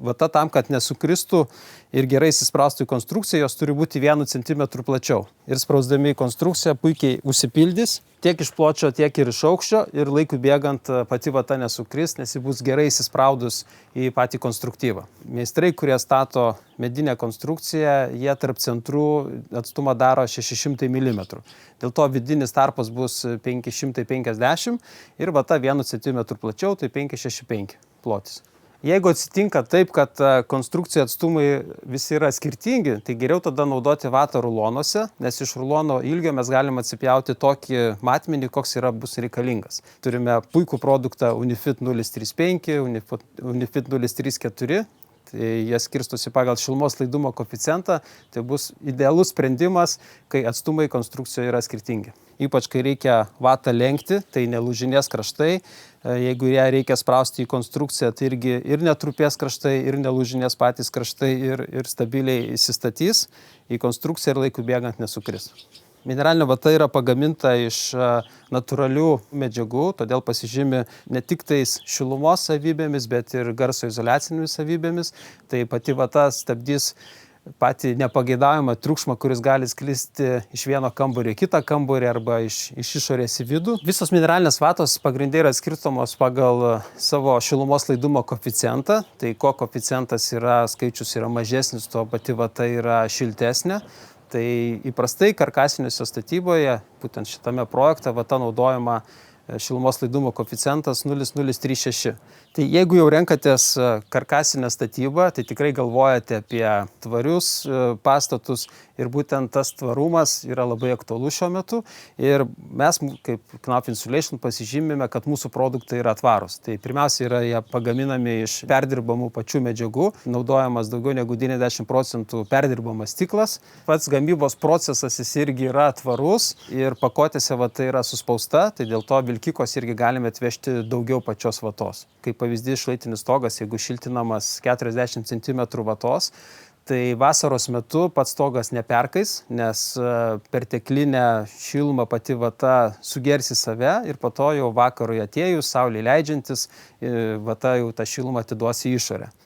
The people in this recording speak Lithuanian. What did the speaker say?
vata tam, kad nesukristų ir gerai įsispraustų į konstrukciją, jos turi būti 1 cm plačiau. Ir sprausdami į konstrukciją puikiai užsipildys tiek iš pločio, tiek ir iš aukščio ir laikui bėgant pati vata nesukris, nes ji bus gerai įsispraudus į patį konstruktyvą. Meistrai, kurie stato medinę konstrukciją, jie tarp centrų atstumą daro 600 mm. Dėl to vidinis tarpas bus 550 ir vata 1 cm plačiau, tai 565 plotis. Jeigu atsitinka taip, kad konstrukcijų atstumai visi yra skirtingi, tai geriau tada naudoti vatą rulonuose, nes iš rulono ilgio mes galime atsipjauti tokį matmenį, koks bus reikalingas. Turime puikų produktą Unifit 035, Unifit 034. Tai jie skirstosi pagal šilumos laidumo koeficientą, tai bus idealus sprendimas, kai atstumai konstrukcijoje yra skirtingi. Ypač kai reikia vatą lenkti, tai nelūžinės kraštai, jeigu ją reikia sprausti į konstrukciją, tai irgi ir netrupės kraštai, ir nelūžinės patys kraštai, ir stabiliai įsistatys į konstrukciją ir laikui bėgant nesukris. Mineralinė vata yra pagaminta iš natūralių medžiagų, todėl pasižymi ne tik tais šilumos savybėmis, bet ir garso izoliacinėmis savybėmis. Tai pati vata stabdys patį nepageidaujamą triukšmą, kuris gali sklisti iš vieno kambario į kitą kambarį arba iš išorės į vidų. Visos mineralinės vatos pagrindai yra skirstomos pagal savo šilumos laidumo koeficientą. Tai ko koeficientas skaičius yra mažesnis, tuo pati vata yra šiltesnė. Tai įprastai karkasiniuose statyboje, būtent šitame projekte, vata naudojama šilumos laidumo koeficientas 0,036. Tai jeigu jau renkatės karkasinę statybą, tai tikrai galvojate apie tvarius pastatus ir būtent tas tvarumas yra labai aktualus šiuo metu. Ir mes, kaip Knauf Insulation, pasižymime, kad mūsų produktai yra tvarūs. Tai pirmiausia jie pagaminami iš perdirbamų pačių medžiagų, naudojamas daugiau negu 90% perdirbamas stiklas. Pats gamybos procesas jis irgi yra tvarus ir pakuotėse vata yra suspausta, tai dėl to vilkikos irgi galime atvežti daugiau pačios vatos. Kaip pavyzdys šlaitinis stogas, jeigu šiltinamas 40 cm vatos, tai vasaros metu pats stogas neperkais, nes perteklinę šilumą pati vata sugers į save ir po to jau vakarui atėjus, saulei leidžiantis, vata jau tą šilumą atiduos į išorę.